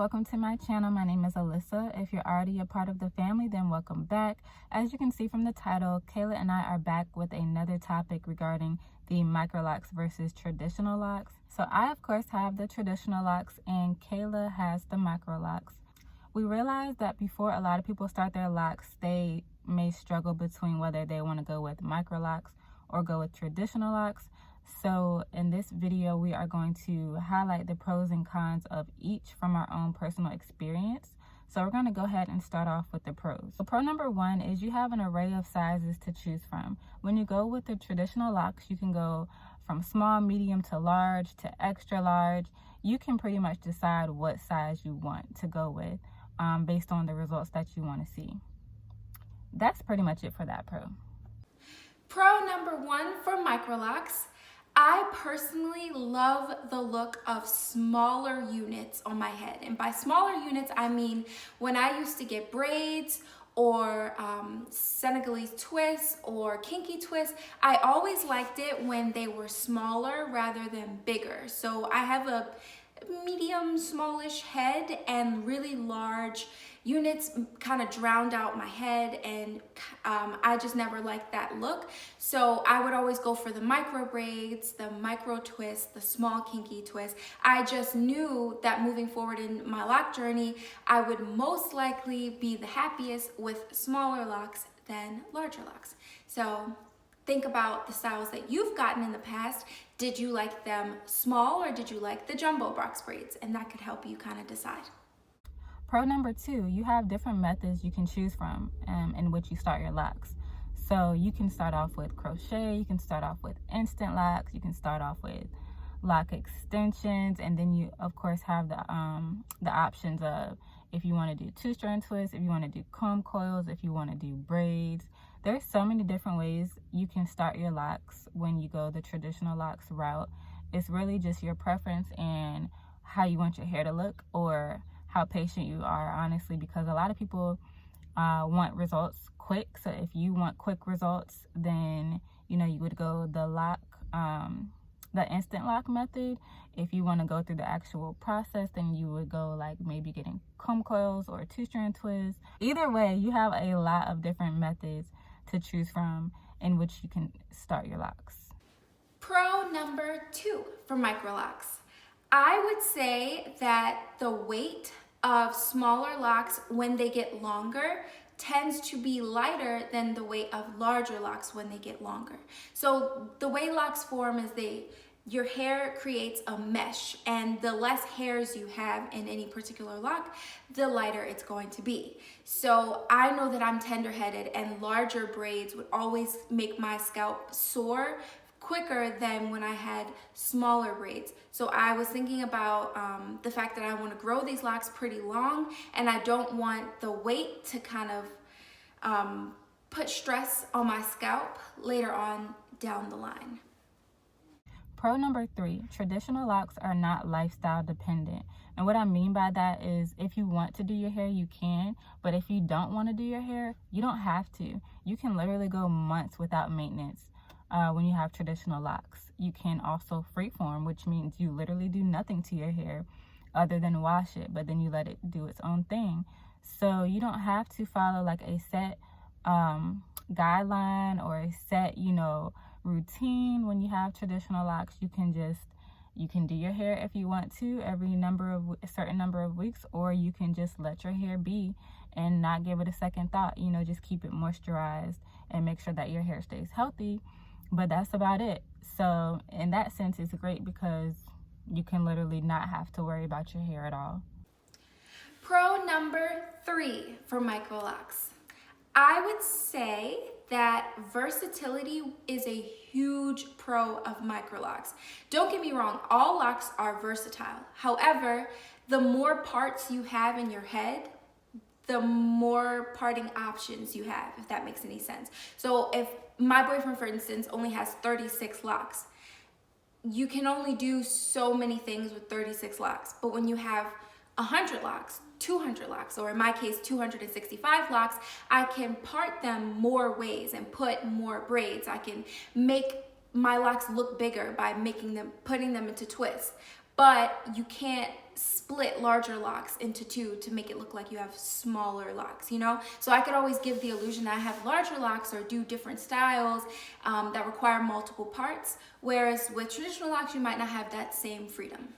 welcome to my channel. My name is Alyssa. If you're already a part of the family, then welcome back. As you can see from the title, Kayla and I are back with another topic regarding the Microlocs versus traditional locks. So I, of course, have the traditional locks and Kayla has the Microlocs. We realized that before a lot of people start their locks, they may struggle between whether they want to go with Microlocs or go with traditional locks. So in this video, we are going to highlight the pros and cons of each from our own personal experience. So we're going to go ahead and start off with the pros. So pro number one is you have an array of sizes to choose from. When you go with the traditional locks, you can go from small, medium to large to extra large. You can pretty much decide what size you want to go with based on the results that you want to see. That's pretty much it for that pro. Pro number one for Microlocs. I personally love the look of smaller units on my head. And by smaller units, I mean when I used to get braids or Senegalese twists or kinky twists, I always liked it when they were smaller rather than bigger. So I have a medium smallish head, and really large units kind of drowned out my head, and I just never liked that look. So I would always go for the micro braids, the micro twist, the small kinky twist. I just knew that moving forward in my lock journey, I would most likely be the happiest with smaller locks than larger locks. So think about the styles that you've gotten in the past. Did you like them small or did you like the jumbo box braids? And that could help you kind of decide. Pro number two, you have different methods you can choose from in which you start your locks. So you can start off with crochet, you can start off with instant locks, you can start off with lock extensions, and then you of course have the options of if you want to do 2-strand twists, if you want to do comb coils, if you want to do braids. There's so many different ways you can start your locks when you go the traditional locks route. It's really just your preference and how you want your hair to look or how patient you are, honestly, because a lot of people want results quick. So if you want quick results, then you would go the instant lock method. If you want to go through the actual process, then you would go like maybe getting comb coils or 2-strand twists. Either way, you have a lot of different methods to choose from in which you can start your locks. Pro number two for Microlocs. I would say that the weight of smaller locks when they get longer tends to be lighter than the weight of larger locks when they get longer. So the way locks form is your hair creates a mesh, and the less hairs you have in any particular lock, the lighter it's going to be. So I know that I'm tender-headed, and larger braids would always make my scalp sore quicker than when I had smaller braids. So I was thinking about the fact that I want to grow these locks pretty long, and I don't want the weight to kind of put stress on my scalp later on down the line. Pro number three, traditional locks are not lifestyle dependent. And what I mean by that is if you want to do your hair, you can, but if you don't want to do your hair, you don't have to. You can literally go months without maintenance when you have traditional locks. You can also freeform, which means you literally do nothing to your hair other than wash it, but then you let it do its own thing. So you don't have to follow like a set guideline or a set, routine when you have traditional locks. You can do your hair if you want to every a certain number of weeks, or you can just let your hair be and not give it a second thought. Just keep it moisturized and make sure that your hair stays healthy, but that's about it. So in that sense, it's great because you can literally not have to worry about your hair at all. Pro number three for Microlocs. I would say that versatility is a huge pro of Microlocs. Don't get me wrong, all locks are versatile. However, the more parts you have in your head, the more parting options you have, if that makes any sense. So if my boyfriend, for instance, only has 36 locks, you can only do so many things with 36 locks. But when you have 100 locks, 200 locks, or in my case 265 locks, I can part them more ways and put more braids. I can make my locks look bigger by putting them into twists. but you can't split larger locks into two to make it look like you have smaller locks, you know? So I could always give the illusion I have larger locks or do different styles that require multiple parts, whereas with traditional locks, you might not have that same freedom.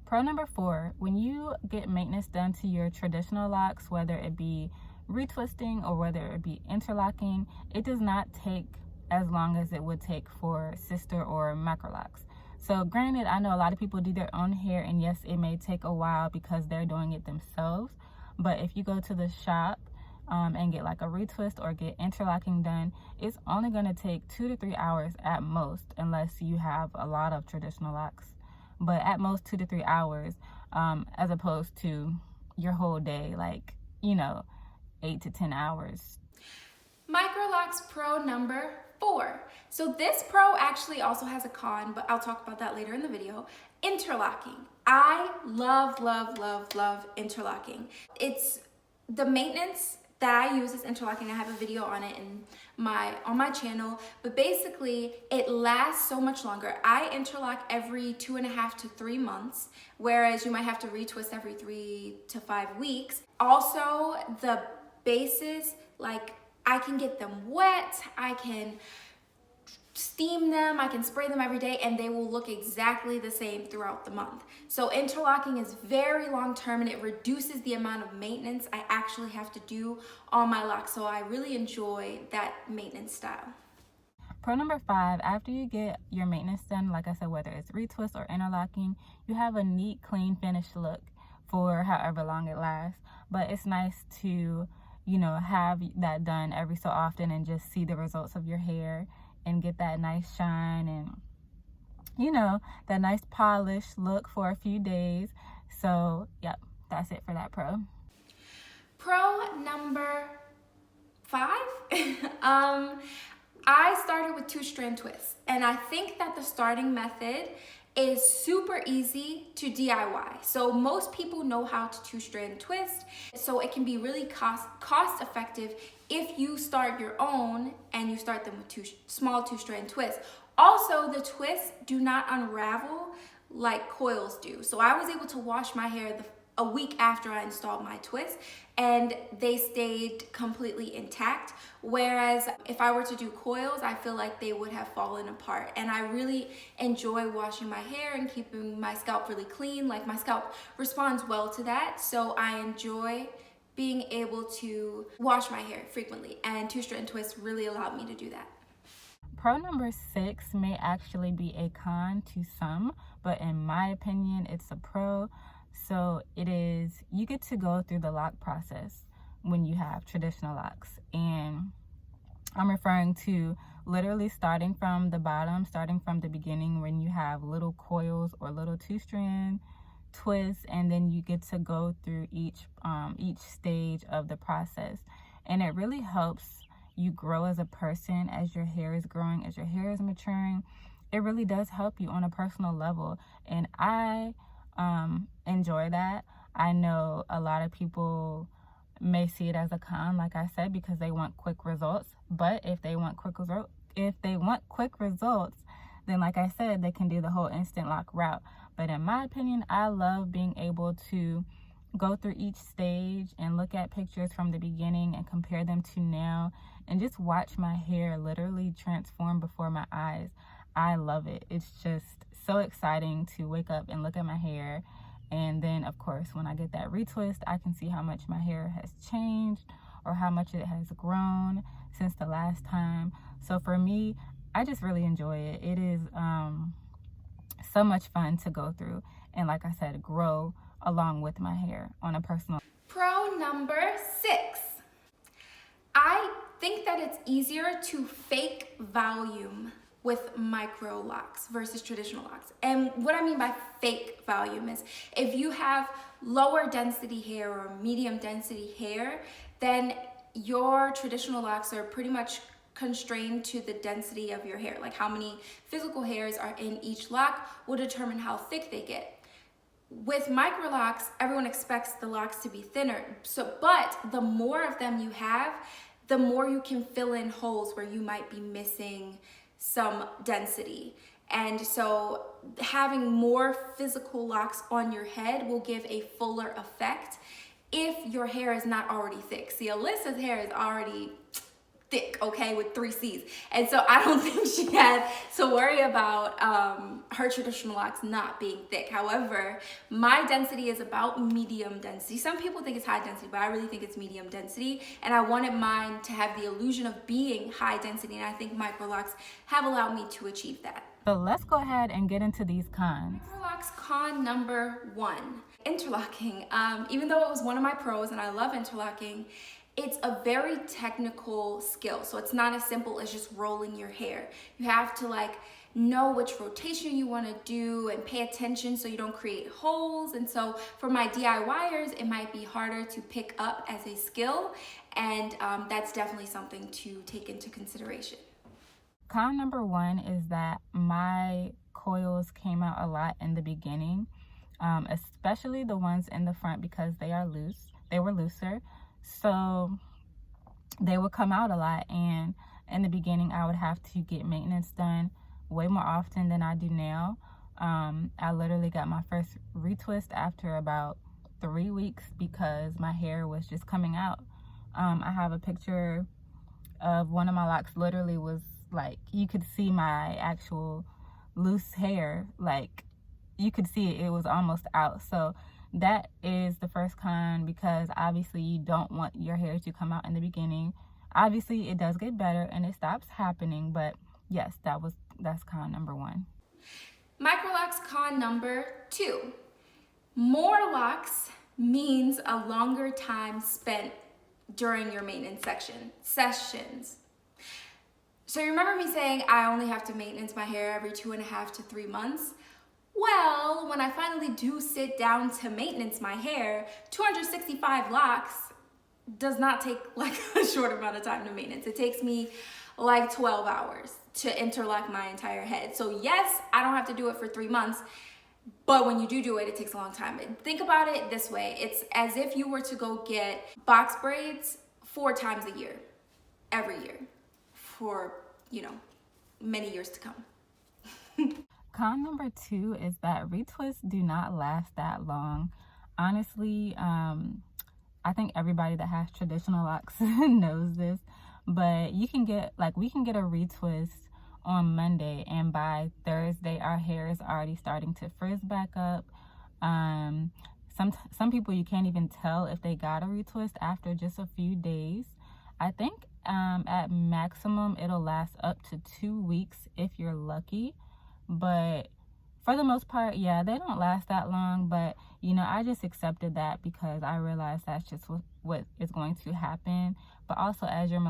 Pro number 4, when you get maintenance done to your traditional locks, whether it be retwisting or whether it be interlocking, it does not take as long as it would take for sister or Microlocs. So granted, I know a lot of people do their own hair, and yes, it may take a while because they're doing it themselves. But if you go to the shop and get like a retwist or get interlocking done, it's only going to take 2 to 3 hours at most, unless you have a lot of traditional locks. But at most 2 to 3 hours, as opposed to your whole day, like, you know, 8 to 10 hours. Microlocs pro number 4. So this pro actually also has a con, but I'll talk about that later in the video. Interlocking. I love, love, love, love interlocking. It's the maintenance that I use is interlocking. I have a video on it on my channel, but basically it lasts so much longer. I interlock every 2.5 to 3 months, whereas you might have to retwist every 3 to 5 weeks. Also, the bases, like, I can get them wet, I can steam them, I can spray them every day, and they will look exactly the same throughout the month. So interlocking is very long term, and it reduces the amount of maintenance I actually have to do on my locks. So I really enjoy that maintenance style. Pro number 5, after you get your maintenance done, like I said, whether it's retwist or interlocking, you have a neat, clean, finished look for however long it lasts. But it's nice to, you know, have that done every so often and just see the results of your hair and get that nice shine and, you know, that nice polished look for a few days. So, yep, that's it for that pro. Pro number 5. I started with 2-strand twists, and I think that the starting method is super easy to DIY. So most people know how to 2-strand twist, so it can be really cost effective if you start your own and you start them with small 2-strand twists. Also, the twists do not unravel like coils do. So I was able to wash my hair a week after I installed my twist, and they stayed completely intact. Whereas if I were to do coils, I feel like they would have fallen apart. And I really enjoy washing my hair and keeping my scalp really clean. Like, my scalp responds well to that. So I enjoy being able to wash my hair frequently, and 2-strand twists really allowed me to do that. Pro number 6 may actually be a con to some, but in my opinion, it's a pro. So it is, you get to go through the lock process when you have traditional locks. And I'm referring to literally starting from the bottom, starting from the beginning when you have little coils or little 2-strand twists, and then you get to go through each stage of the process. And it really helps you grow as a person as your hair is growing, as your hair is maturing. It really does help you on a personal level, and I enjoy that. I know a lot of people may see it as a con, like I said, because they want quick results. But if they want quick results, then like I said, they can do the whole instant lock route. But in my opinion, I love being able to go through each stage and look at pictures from the beginning and compare them to now, and just watch my hair literally transform before my eyes. I love it. It's just so exciting to wake up and look at my hair. And then, of course, when I get that retwist, I can see how much my hair has changed or how much it has grown since the last time. So for me, I just really enjoy it. It is so much fun to go through and, like I said, grow along with my hair on a personal. Pro number 6. I think that it's easier to fake volume with micro locks versus traditional locks. And what I mean by fake volume is, if you have lower density hair or medium density hair, then your traditional locks are pretty much constrained to the density of your hair. Like, how many physical hairs are in each lock will determine how thick they get. With microlocs, everyone expects the locks to be thinner. But the more of them you have, the more you can fill in holes where you might be missing some density. And so having more physical locks on your head will give a fuller effect if your hair is not already thick. See, Alyssa's hair is already thick, okay, with 3 C's. And so I don't think she had to worry about her traditional locks not being thick. However, my density is about medium density. Some people think it's high density, but I really think it's medium density. And I wanted mine to have the illusion of being high density. And I think Microlocs have allowed me to achieve that. So let's go ahead and get into these cons. Microlocs con number 1, interlocking. Even though it was one of my pros and I love interlocking, it's a very technical skill. So it's not as simple as just rolling your hair. You have to like know which rotation you want to do and pay attention so you don't create holes. And so for my DIYers, it might be harder to pick up as a skill. And that's definitely something to take into consideration. Con number 1 is that my coils came out a lot in the beginning, especially the ones in the front because they are loose. They were looser. So they would come out a lot, and in the beginning I would have to get maintenance done way more often than I do now. I literally got my first retwist after about 3 weeks because my hair was just coming out. I have a picture of one of my locks literally was like, you could see my actual loose hair, like you could see it was almost out. So that is the first con, because obviously you don't want your hair to come out in the beginning. Obviously it does get better and it stops happening, but yes, that's con number 1. Microlocs con number 2. More locks means a longer time spent during your maintenance sessions. So you remember me saying I only have to maintenance my hair every 2.5 to 3 months? Well, when I finally do sit down to maintenance my hair, 265 locks does not take like a short amount of time to maintenance. It takes me like 12 hours to interlock my entire head. So yes, I don't have to do it for 3 months, but when you do it, it takes a long time. And think about it this way. It's as if you were to go get box braids 4 times a year, every year, for, many years to come. Con number 2 is that retwists do not last that long. Honestly, I think everybody that has traditional locks knows this, but we can get a retwist on Monday, and by Thursday our hair is already starting to frizz back up. Some people, you can't even tell if they got a retwist after just a few days. I think at maximum it'll last up to 2 weeks if you're lucky, but for the most part, yeah, they don't last that long. But I just accepted that because I realized that's just what is going to happen. But also, as your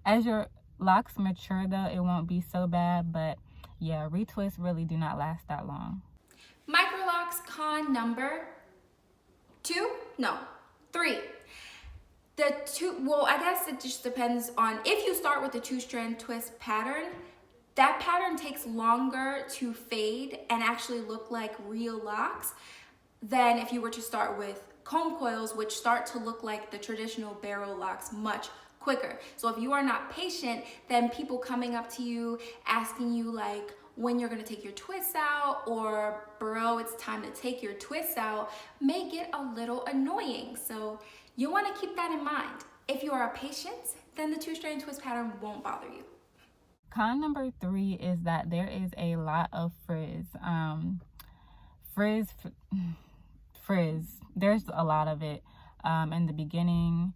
as your locks mature, though, it won't be so bad. But yeah, retwists really do not last that long. Microlocs con number 3. I guess it just depends on if you start with the 2-strand twist pattern. That pattern takes longer to fade and actually look like real locks than if you were to start with comb coils, which start to look like the traditional barrel locks much quicker. So if you are not patient, then people coming up to you asking you like when you're gonna take your twists out, or bro, it's time to take your twists out, may get a little annoying. So you wanna keep that in mind. If you are patient, then the 2-strand twist pattern won't bother you. Con number 3 is that there is a lot of frizz. Frizz. There's a lot of it. In the beginning,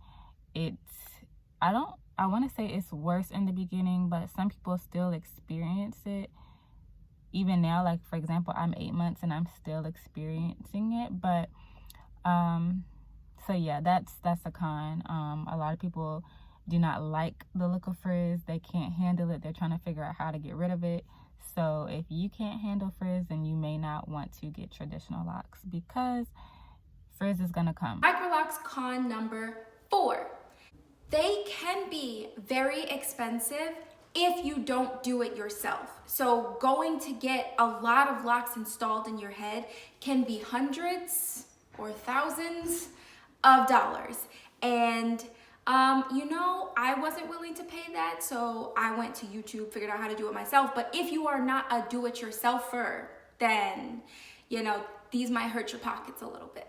I want to say it's worse in the beginning, but some people still experience it. Even now, like for example, I'm 8 months and I'm still experiencing it. But so yeah, that's a con. A lot of people do not like the look of frizz. They can't handle it. They're trying to figure out how to get rid of it. So if you can't handle frizz, then you may not want to get traditional locks because frizz is gonna come. Microlocs con number 4. They can be very expensive if you don't do it yourself. So going to get a lot of locks installed in your head can be hundreds or thousands of dollars. And You know, I wasn't willing to pay that, so I went to YouTube, figured out how to do it myself. But if you are not a do-it-yourselfer, then, you know, these might hurt your pockets a little bit.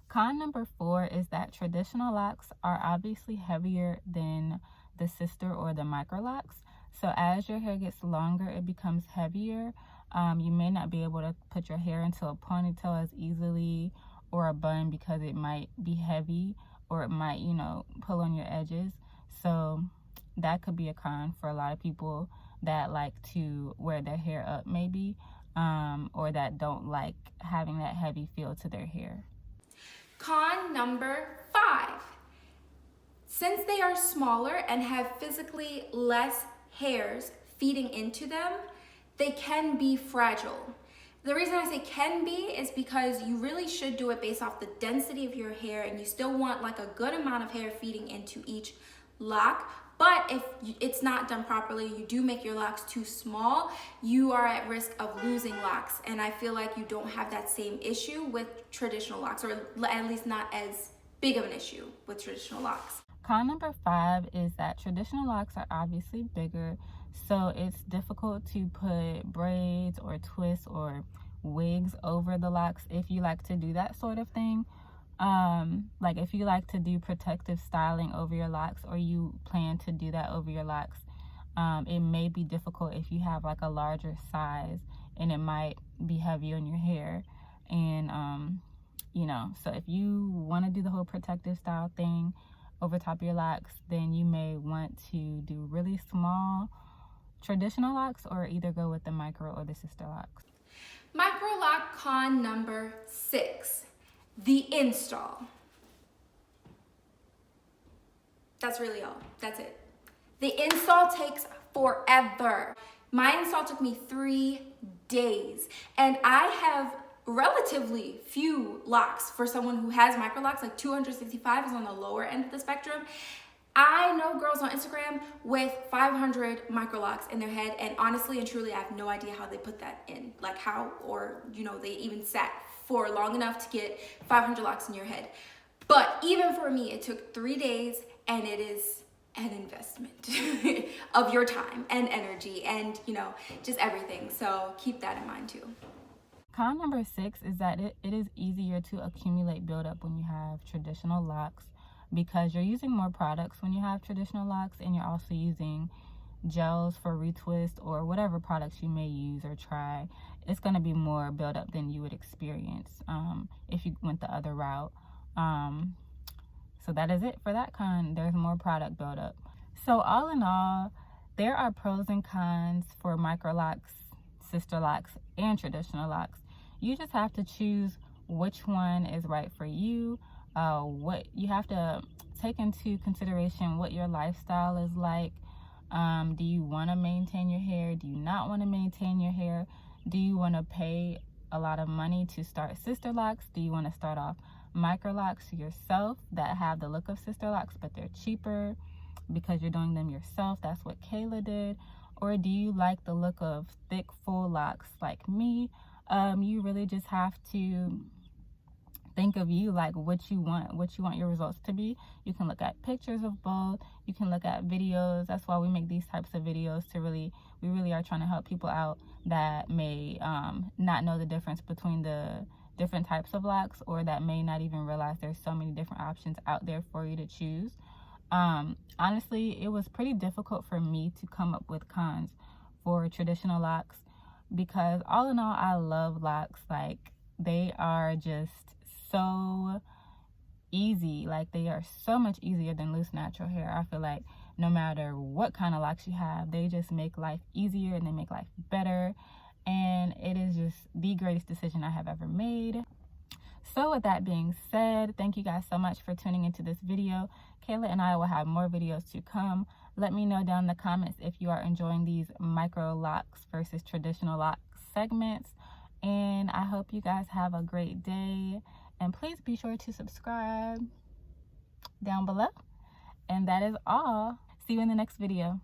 Con number 4 is that traditional locks are obviously heavier than the sister or the Microlocs. So as your hair gets longer, it becomes heavier. You may not be able to put your hair into a ponytail as easily or a bun because it might be heavy, or it might, you know, pull on your edges. So that could be a con for a lot of people that like to wear their hair up maybe, or that don't like having that heavy feel to their hair. Con number 5. Since they are smaller and have physically less hairs feeding into them, they can be fragile. The reason I say can be is because you really should do it based off the density of your hair, and you still want like a good amount of hair feeding into each lock. But if it's not done properly, you do make your locks too small, you are at risk of losing locks. And I feel like you don't have that same issue with traditional locks, or at least not as big of an issue with traditional locks. Con number 5 is that traditional locks are obviously bigger, so it's difficult to put braids or twists or wigs over the locks if you like to do that sort of thing. Like if you like to do protective styling over your locks, or you plan to do that over your locks, it may be difficult if you have like a larger size, and it might be heavy on your hair. And you know, so if you want to do the whole protective style thing over top of your locks, then you may want to do really small traditional locks, or either go with the micro or the sister locks. Microloc con number 6, the install. That's really all. That's it. The install takes forever. My install took me 3 days, and I have relatively few locks for someone who has Microlocs. Like 265 is on the lower end of the spectrum. I know girls on Instagram with 500 Microlocs in their head, and honestly and truly, I have no idea how they put that in. Like how, or you know, they even sat for long enough to get 500 locks in your head. But even for me, it took 3 days, and it is an investment of your time and energy and, you know, just everything. So keep that in mind too. Con number 6 is that it is easier to accumulate buildup when you have traditional locks, because you're using more products when you have traditional locks, and you're also using gels for retwist or whatever products you may use or try. It's going to be more buildup than you would experience if you went the other route. So that is it for that con. There's more product buildup. So all in all, there are pros and cons for Microlocs, sister locks, and traditional locks. You just have to choose which one is right for you. What you have to take into consideration what your lifestyle is like. Do you want to maintain your hair? Do you not want to maintain your hair? Do you want to pay a lot of money to start sister locks? Do you want to start off Microlocs yourself that have the look of sister locks, but they're cheaper because you're doing them yourself? That's what Khala did. Or do you like the look of thick, full locks like me? You really just have to think of you, like what you want your results to be. You can look at pictures of both. You can look at videos. That's why we make these types of videos, we really are trying to help people out that may not know the difference between the different types of locks, or that may not even realize there's so many different options out there for you to choose. Honestly, it was pretty difficult for me to come up with cons for traditional locks, because all in all, I love locks. Like, they are just so easy. Like, they are so much easier than loose natural hair. I feel like no matter what kind of locks you have, they just make life easier and they make life better. And it is just the greatest decision I have ever made. So with that being said, thank you guys so much for tuning into this video. Khala and I will have more videos to come. Let me know down in the comments if you are enjoying these micro locks versus traditional lock segments. And I hope you guys have a great day. And please be sure to subscribe down below. And that is all. See you in the next video.